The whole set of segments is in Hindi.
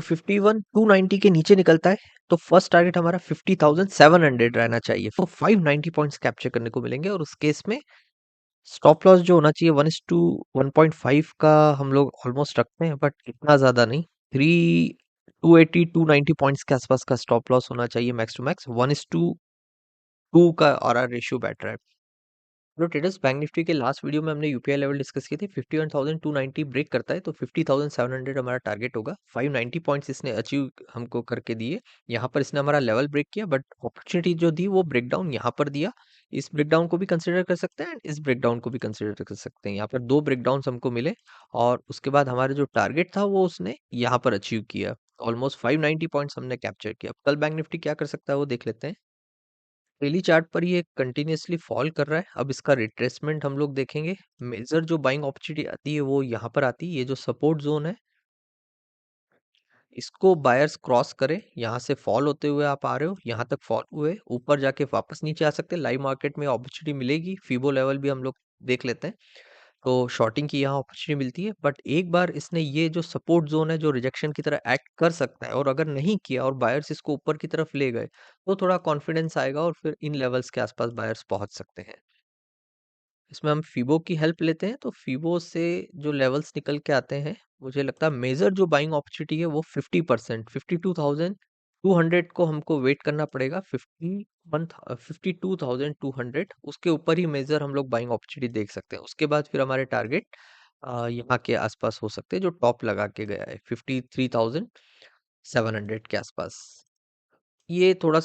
51,290 के नीचे निकलता है तो फर्स्ट टारगेट हमारा 50,700 रहना चाहिए। तो 590 पॉइंट्स कैप्चर करने को मिलेंगे और उस केस में स्टॉप लॉस जो होना चाहिए 1:1.5 का हम लोग ऑलमोस्ट रखते हैं, बट इतना ज्यादा नहीं। 280-290 पॉइंट्स के आसपास का स्टॉप लॉस होना चाहिए मैक्स टू मैक्स। 1:2 का आर रेशियो बेटर है। तो ट्रेडर्स, बैंक निफ्टी के लास्ट वीडियो में हमने यूपीआई लेवल डिस्कस किए थे। 51,290 ब्रेक करता है तो 50,700 हमारा टारगेट होगा। 590 पॉइंट्स इसने अचीव हमको करके दिए। यहाँ पर इसने हमारा लेवल ब्रेक किया, बट अपॉर्चुनिटी जो दी वो ब्रेकडाउन यहाँ पर दिया। इस ब्रेकडाउन को भी कंसिडर कर सकते हैं, इस ब्रेकडाउन को भी कंसिडर कर सकते हैं। यहाँ पर दो ब्रेकडाउन हमको मिले और उसके बाद हमारा जो टारगेट था वो उसने यहाँ पर अचीव किया। ऑलमोस्ट 590 पॉइंट्स हमने कैप्चर किया। कल बैंक निफ्टी क्या कर सकता है वो देख लेते हैं। डेली चार्ट पर ये कंटिन्यूअसली फॉल कर रहा है। अब इसका रिट्रेसमेंट हम लोग देखेंगे। मेजर जो बाइंग अपॉर्चुनिटी आती है वो यहाँ पर आती है। ये जो सपोर्ट जोन है इसको बायर्स क्रॉस करें। यहाँ से फॉल होते हुए आप आ रहे हो, यहाँ तक फॉल हुए ऊपर जाके वापस नीचे आ सकते हैं। लाइव मार्केट में अपॉर्चुनिटी मिलेगी। फीबो लेवल भी हम लोग देख लेते हैं। तो शॉर्टिंग की यहाँ अपॉर्चुनिटी मिलती है, बट एक बार इसने ये जो सपोर्ट जोन है जो रिजेक्शन की तरह एक्ट कर सकता है, और अगर नहीं किया और बायर्स इसको ऊपर की तरफ ले गए तो थोड़ा कॉन्फिडेंस आएगा और फिर इन लेवल्स के आसपास बायर्स पहुंच सकते हैं। इसमें हम फीबो की हेल्प लेते हैं तो फीबो से जो लेवल्स निकल के आते हैं, मुझे लगता है मेजर जो बाइंग अपॉर्चुनिटी है वो 50%, 52,200 को हमको वेट करना पड़ेगा। 52,200 उसके ऊपर ही मेजर हम लोग बाइंग अपॉर्चुनिटी देख सकते हैं। उसके बाद फिर हमारे टारगेट यहाँ के आसपास हो सकते हैं जो टॉप लगा के गया है 53,700 के आसपास। ये थोड़ा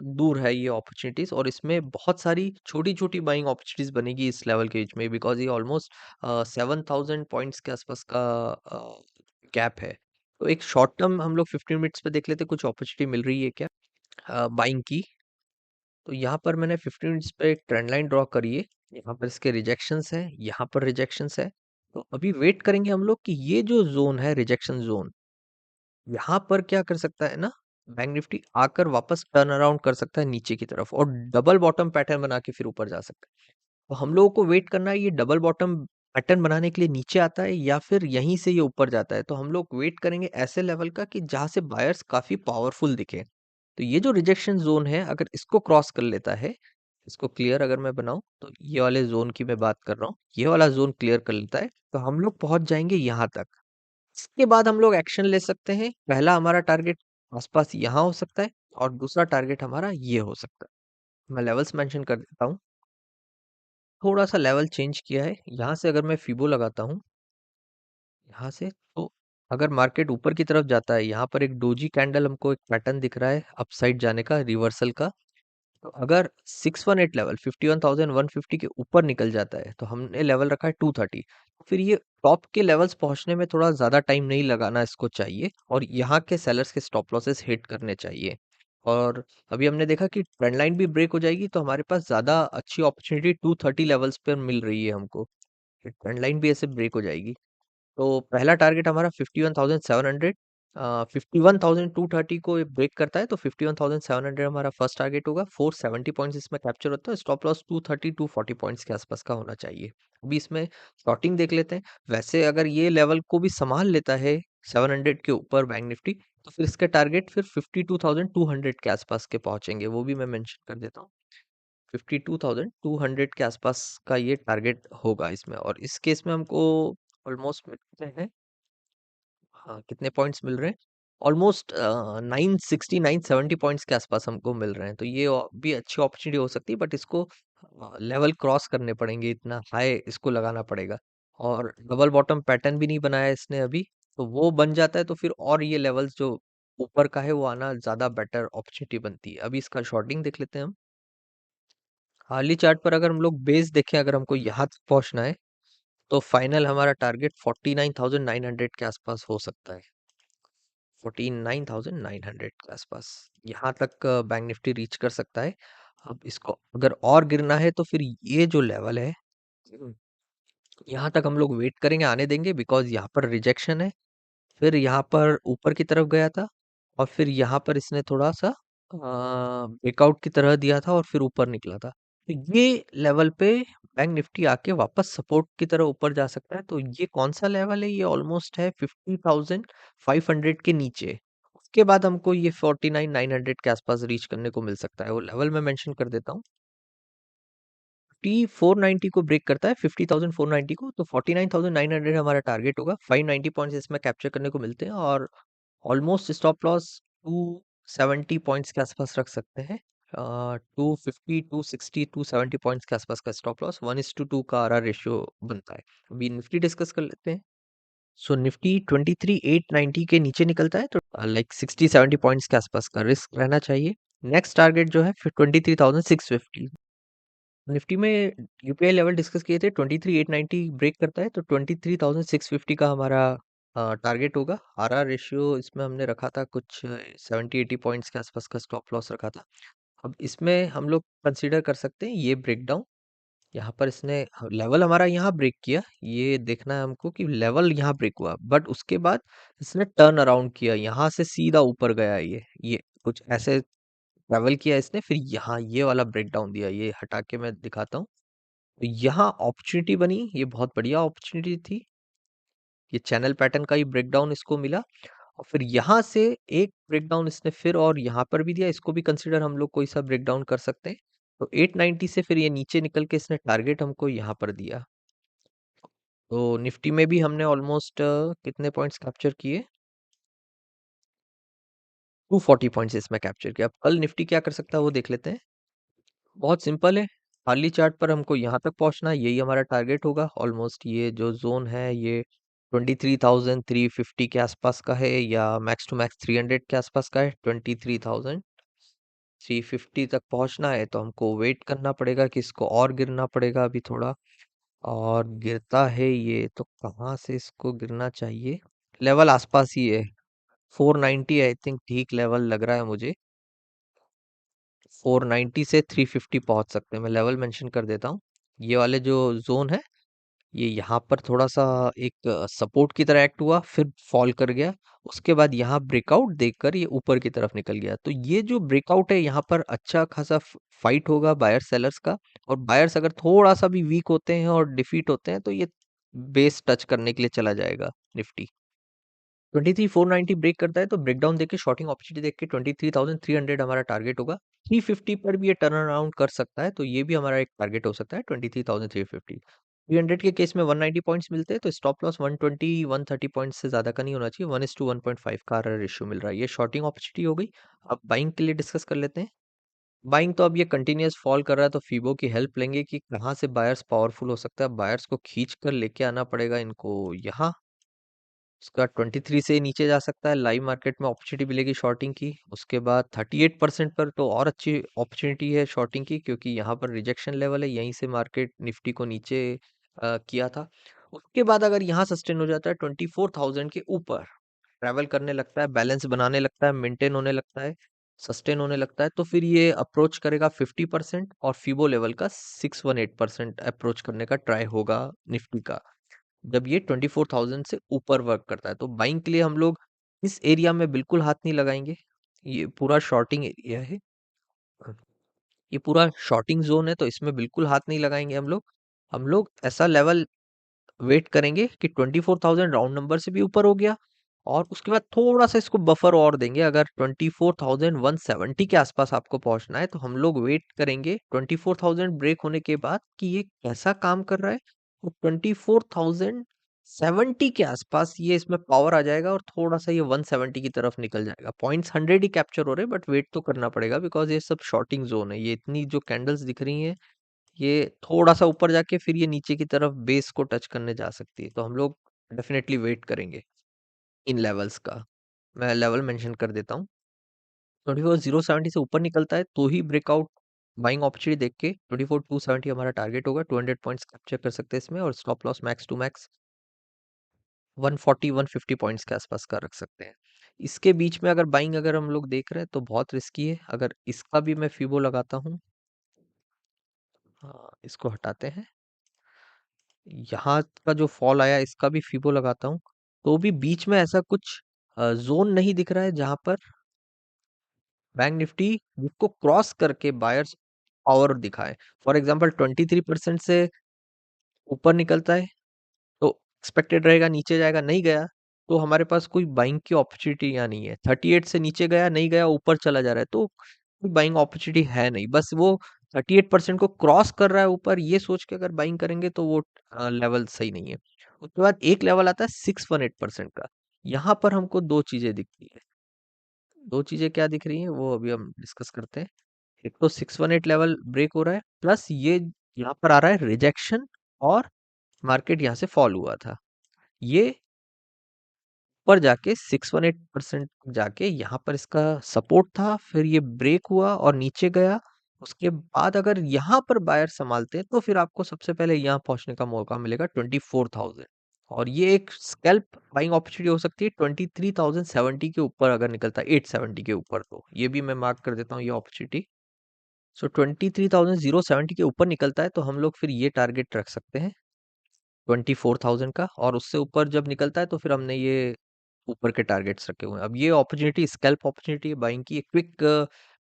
दूर है ये अपॉर्चुनिटीज, और इसमें बहुत सारी छोटी छोटी बाइंग अपॉर्चुनिटीज बनेगी इस लेवल के बीच में, बिकॉज ये ऑलमोस्ट 7,000 पॉइंट्स के आसपास का गैप है। तो एक शॉर्ट टर्म हम लोग 15 मिनट्स पे देख लेते हैं, कुछ अपॉर्चुनिटी मिल रही है क्या बाइंग की। तो यहाँ पर मैंने 15 मिनट्स पे एक ट्रेंड लाइन ड्रॉ करी है। यहाँ पर इसके रिजेक्शंस है, यहाँ पर रिजेक्शंस है। तो अभी वेट करेंगे हम लोग कि ये जो जोन है रिजेक्शन जोन, यहाँ पर क्या कर सकता है ना, बैंक निफ्टी आकर वापस टर्न अराउंड कर सकता है नीचे की तरफ और डबल बॉटम पैटर्न बना के फिर ऊपर जा सकता है। तो हम लोगों को वेट करना है ये डबल बॉटम पैटर्न बनाने के लिए नीचे आता है या फिर यहीं से ये ऊपर जाता है। तो हम लोग वेट करेंगे ऐसे लेवल का कि जहां से बायर्स काफी पावरफुल दिखे। तो ये जो रिजेक्शन जोन है अगर इसको क्रॉस कर लेता है, इसको क्लियर अगर मैं बनाऊं तो ये वाले जोन की मैं बात कर रहा हूँ, ये वाला जोन क्लियर कर लेता है तो हम लोग पहुंच जाएंगे यहाँ तक। इसके बाद हम लोग एक्शन ले सकते हैं। पहला हमारा टारगेट आसपास यहाँ हो सकता है और दूसरा टारगेट हमारा ये हो सकता है। मैं लेवल्स मेंशन कर देता हूँ। थोड़ा सा लेवल चेंज किया है। यहाँ से अगर मैं फिबो लगाता हूँ यहाँ से, तो अगर मार्केट ऊपर की तरफ जाता है, यहाँ पर एक डोजी कैंडल हमको एक पैटर्न दिख रहा है अपसाइड जाने का, रिवर्सल का। तो अगर 618 लेवल 51,150 के ऊपर निकल जाता है तो हमने लेवल रखा है 230। फिर ये टॉप के लेवल्स पहुंचने में थोड़ा ज्यादा टाइम नहीं लगाना इसको चाहिए, और यहाँ के सेलर्स के स्टॉप लॉसेस हिट करने चाहिए। और अभी हमने देखा कि ट्रेंड लाइन भी ब्रेक हो जाएगी तो हमारे पास ज्यादा अच्छी अपॉर्चुनिटी 230 लेवल्स पर मिल रही है हमको। ट्रेंड लाइन भी ऐसे ब्रेक हो जाएगी। तो पहला टारगेट हमारा 51,700, 51,230 को ब्रेक करता है तो 51,700 हमारा फर्स्ट टारगेट होगा। 470 पॉइंट्स इसमें कैप्चर होता है। स्टॉप लॉस 230-240 पॉइंट्स के आसपास का होना चाहिए। अभी इसमें शॉर्टिंग देख लेते हैं। वैसे अगर ये लेवल को भी संभाल लेता है 700 के ऊपर बैंक निफ्टी, तो फिर इसके टारगेट फिर 52,200 के आसपास के पहुंचेंगे। वो भी मैं मेंशन कर देता हूँ। 52,200 के आसपास का ये टारगेट होगा इसमें, और इस केस में हमको ऑलमोस्ट मिलते हैं, हाँ कितने पॉइंट्स मिल रहे हैं, ऑलमोस्ट 960-970 पॉइंट्स के आसपास हमको मिल रहे हैं। तो ये भी अच्छी अपॉर्चुनिटी हो सकती है, बट इसको लेवल क्रॉस करने पड़ेंगे, इतना हाई इसको लगाना पड़ेगा। और डबल बॉटम पैटर्न भी नहीं बनाया इसने अभी, तो वो बन जाता है तो फिर और ये लेवल्स जो ऊपर का है वो आना ज्यादा बेटर अपॉर्चुनिटी बनती है। अभी इसका शॉर्टिंग देख लेते हैं हम। हार्ली चार्ट पर अगर हम लोग बेस देखें, अगर हमको यहाँ तक पहुंचना है तो फाइनल हमारा टारगेट 49,900 के आसपास हो सकता है। 49,900 के आसपास यहाँ तक बैंक निफ्टी रीच कर सकता है। अब इसको अगर और गिरना है तो फिर ये जो लेवल है, हम्म, यहाँ तक हम लोग वेट करेंगे, आने देंगे, बिकॉज यहाँ पर रिजेक्शन है। फिर यहाँ पर ऊपर की तरफ गया था और फिर यहाँ पर इसने थोड़ा सा ब्रेकआउट की तरह दिया था और फिर ऊपर निकला था। तो ये लेवल पे बैंक निफ्टी आके वापस सपोर्ट की तरह ऊपर जा सकता है। तो ये कौन सा लेवल है? ये ऑलमोस्ट है 50,500 के नीचे। उसके बाद हमको ये 49,900 के आसपास रीच करने को मिल सकता है। वो लेवल मैं मेंशन कर देता हूँ। टी 490 को ब्रेक करता है, 50,490 को, तो 49,900 हमारा टारगेट होगा। 590 पॉइंट्स इसमें कैप्चर करने को मिलते हैं और ऑलमोस्ट स्टॉप लॉस 270 पॉइंट्स के आसपास रख सकते हैं। 250, 260, 270 पॉइंट्स के आसपास का स्टॉप लॉस, 1:2 का आरआर रेशियो बनता है। अभी निफ्टी डिस्कस कर लेते हैं। सो निफ्टी 23,890 के नीचे निकलता है तो लाइक 60-70 पॉइंट्स के आसपास का रिस्क रहना चाहिए। नेक्स्ट टारगेट जो है फिर 23,650। निफ्टी में यूपीआई लेवल डिस्कस किए थे, 23,890 ब्रेक करता है तो 23,650 का हमारा टारगेट होगा। आरआर रेशियो इसमें हमने रखा था कुछ 70-80 पॉइंट्स के आसपास का स्टॉप लॉस रखा था। अब इसमें हम लोग कंसीडर कर सकते हैं ये ब्रेकडाउन। यहाँ पर इसने लेवल हमारा यहाँ ब्रेक किया, ये देखना है हमको कि लेवल यहाँ ब्रेक हुआ, बट उसके बाद इसने टर्न अराउंड किया, यहाँ से सीधा ऊपर गया। ये कुछ ऐसे ट्रेवल किया इसने, फिर यहाँ ये वाला ब्रेकडाउन दिया। ये हटा के मैं दिखाता हूँ। तो यहाँ अपॉर्चुनिटी बनी, ये बहुत बढ़िया अपॉर्चुनिटी थी। ये चैनल पैटर्न का ही ब्रेकडाउन इसको मिला और फिर यहाँ से एक ब्रेकडाउन इसने फिर और यहाँ पर भी दिया। इसको भी कंसिडर हम लोग कोई सा ब्रेकडाउन कर सकते हैं। तो 890 से फिर ये नीचे निकल के इसने टारगेट हमको यहाँ पर दिया। तो निफ्टी में भी हमने ऑलमोस्ट कितने पॉइंट्स कैप्चर किए? 240 पॉइंट्स इसमें कैप्चर किया। अब कल निफ्टी क्या कर सकता है वो देख लेते हैं। बहुत सिंपल है, हार्ली चार्ट पर हमको यहाँ तक पहुँचना है, यही हमारा टारगेट होगा। ऑलमोस्ट ये जो जोन है ये 23,350 के आसपास का है या मैक्स टू मैक्स 300 के आसपास का है। 23,350 तक पहुँचना है तो हमको वेट करना पड़ेगा कि इसको और गिरना पड़ेगा अभी थोड़ा। और गिरता है ये तो कहाँ से इसको गिरना चाहिए? लेवल आसपास ही है, 490 आई थिंक ठीक लेवल लग रहा है मुझे। 490 से 350 पहुंच सकते हैं। मैं लेवल मेंशन कर देता हूँ। ये वाले जो जोन है ये यहाँ पर थोड़ा सा एक सपोर्ट की तरह एक्ट हुआ, फिर फॉल कर गया। उसके बाद यहाँ ब्रेकआउट देकर ये ऊपर की तरफ निकल गया। तो ये जो ब्रेकआउट है यहाँ पर अच्छा खासा फाइट होगा बायर सेलर्स का। और बायर्स अगर थोड़ा सा भी वीक होते हैं और डिफीट होते हैं तो ये बेस टच करने के लिए चला जाएगा निफ्टी। 23,490 ब्रेक करता है तो ब्रेकडाउन देख के शॉर्टिंग अपॉर्चुनिटी देख के 23,300 हमारा टारगेट होगा। 350 पर भी ये टर्न अराउंड कर सकता है तो ये भी हमारा एक टारगेट हो सकता है 23,350। 300 के केस में 190 पॉइंट्स मिलते हैं तो स्टॉप लॉस 120-130 पॉइंट्स से ज्यादा का नहीं होना चाहिए। 1:1.5 का रेशियो मिल रहा है। ये शॉर्टिंग अपॉर्चुनिटी हो गई। अब बाइंग के लिए डिस्कस कर लेते हैं। बाइंग तो अब ये कंटिन्यूअस फॉल कर रहा है तो फीबो की हेल्प लेंगे कि कहाँ से बायर्स पावरफुल हो सकता है। बायर्स को खींच कर लेके आना पड़ेगा इनको यहाँ। उसका 23 से नीचे जा सकता है, लाइव मार्केट में अपॉर्चुनिटी मिलेगी शॉर्टिंग की। उसके बाद 38% पर तो और अच्छी अपॉर्चुनिटी है शॉर्टिंग की, क्योंकि यहाँ पर रिजेक्शन लेवल है, यहीं से मार्केट निफ्टी को नीचे किया था। उसके बाद अगर यहाँ सस्टेन हो जाता है 24,000 के ऊपर, ट्रैवल करने लगता है, बैलेंस बनाने लगता है, मेंटेन होने लगता है, सस्टेन होने लगता है, तो फिर ये अप्रोच करेगा 50% और फीबो लेवल का 618% अप्रोच करने का ट्राई होगा निफ्टी का, जब ये 24,000 से ऊपर वर्क करता है। तो बाइंग के लिए हम लोग इस एरिया में बिल्कुल हाथ नहीं लगाएंगे। ये पूरा शॉर्टिंग एरिया है, ये पूरा शॉर्टिंग जोन है, तो इसमें बिल्कुल हाथ नहीं लगाएंगे हम लोग। हम लोग ऐसा लेवल वेट करेंगे कि 24,000 राउंड नंबर से भी ऊपर हो गया और उसके बाद थोड़ा सा इसको बफर और देंगे। अगर 24,170 के आसपास आपको पहुंचना है तो हम लोग वेट करेंगे 24,000 ब्रेक होने के बाद कि ये कैसा काम कर रहा है। तो 24,070 के आसपास ये इसमें पावर आ जाएगा और थोड़ा सा ये 170 की तरफ निकल जाएगा। पॉइंट्स 100 ही कैप्चर हो रहे हैं बट वेट तो करना पड़ेगा बिकॉज ये सब शॉर्टिंग जोन है। ये इतनी जो कैंडल्स दिख रही हैं ये थोड़ा सा ऊपर जाके फिर ये नीचे की तरफ बेस को टच करने जा सकती है, तो हम लोग डेफिनेटली वेट करेंगे इन लेवल्स का। मैं लेवल मेंशन कर देता हूँ। 24,070 से ऊपर निकलता है तो ही ब्रेकआउट बाइंग अपॉर्चुनिटी देख के 24,270 हमारा टारगेट होगा। 200 पॉइंट्स कैप्चर कर सकते हैं इसमें और stop loss max to max 140-150 points के आसपास का रख सकते हैं। इसके बीच में अगर बाइंग अगर हम लोग देख रहे हैं तो बहुत रिस्की है। अगर इसका भी मैं फिबो लगाता हूँ, हाँ इसको हटाते हैं, यहाँ का जो फॉल आया इसका भी फिबो लगाता हूँ, तो भी बीच में ऐसा कुछ जोन नहीं दिख रहा है जहां पर बैंक निफ्टी जिसको क्रॉस करके बायर्स पावर दिखाए। फॉर एग्जांपल 23% से ऊपर निकलता है तो एक्सपेक्टेड रहेगा नीचे जाएगा, नहीं गया तो हमारे पास कोई बाइंग की अपॉर्चुनिटी यहाँ नहीं है। 38 से नीचे गया, नहीं गया, ऊपर चला जा रहा है तो कोई बाइंग अपॉर्चुनिटी है नहीं। बस वो 38% को क्रॉस कर रहा है ऊपर, ये सोच के अगर बाइंग करेंगे तो वो लेवल सही नहीं है। उसके बाद एक लेवल आता है 618% का। यहाँ पर हमको दो चीजें दिखती है। दो चीजें क्या दिख रही हैं वो अभी हम डिस्कस करते हैं। एक तो 618 लेवल ब्रेक हो रहा है, प्लस ये यहाँ पर आ रहा है रिजेक्शन, और मार्केट यहाँ से फॉल हुआ था। ये ऊपर जाके 618% जाके यहाँ पर इसका सपोर्ट था, फिर ये ब्रेक हुआ और नीचे गया। उसके बाद अगर यहाँ पर बायर संभालते हैं तो फिर आपको सबसे पहले यहाँ पहुंचने का मौका मिलेगा 24,000, और ये एक स्कैल्प बाइंग अपॉर्चुनिटी हो सकती है 23,070 के ऊपर अगर निकलता है, 870 के ऊपर, तो ये भी मैं मार्क कर देता हूँ ये अपॉर्चुनिटी। सो 23,070 के ऊपर निकलता है तो हम लोग फिर ये टारगेट रख सकते हैं 24,000 का, और उससे ऊपर जब निकलता है तो फिर हमने ये ऊपर के टारगेट्स रखे हुए हैं। अब ये अपॉर्चुनिटी स्कैल्प अपॉर्चुनिटी बाइंग की, एक क्विक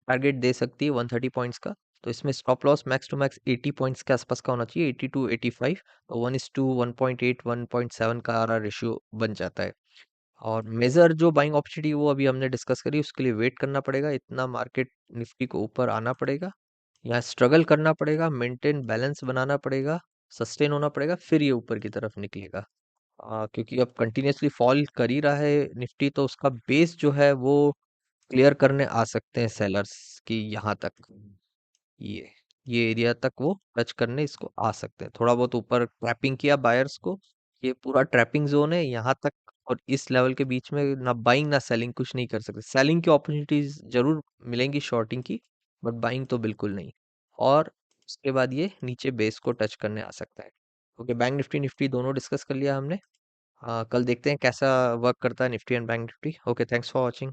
टारगेट दे सकती है 130 पॉइंट्स का। तो इसमें stop loss max to max 80 points के आसपास का होना चाहिए, 80 टू 85। तो 1:2 1.8 1.7 का रेशियो बन जाता है। और मेजर जो बाइंग अपॉर्चुनिटी वो अभी हमने डिस्कस करी, उसके लिए वेट करना पड़ेगा, इतना मार्केट निफ्टी को ऊपर आना पड़ेगा, यहाँ स्ट्रगल करना पड़ेगा, मेंटेन बैलेंस बनाना पड़ेगा, सस्टेन होना पड़ेगा, फिर ये ऊपर की तरफ निकलेगा। क्योंकि अब कंटिन्यूअसली फॉल कर ही रहा है निफ्टी, तो उसका बेस जो है वो क्लियर करने आ सकते हैं सेलर्स की यहाँ तक, ये ये एरिया तक वो टच करने इसको आ सकते हैं। थोड़ा बहुत ऊपर ट्रैपिंग किया बायर्स को, ये पूरा ट्रैपिंग जोन है यहाँ तक, और इस लेवल के बीच में ना बाइंग ना सेलिंग कुछ नहीं कर सकते। सेलिंग की अपॉर्चुनिटीज जरूर मिलेंगी शॉर्टिंग की, बट बाइंग तो बिल्कुल नहीं। और उसके बाद ये नीचे बेस को टच करने आ सकता है। ओके, बैंक निफ्टी निफ्टी दोनों डिस्कस कर लिया हमने। कल देखते हैं कैसा वर्क करता है Nifty and bank Nifty. Okay, thanks for watching.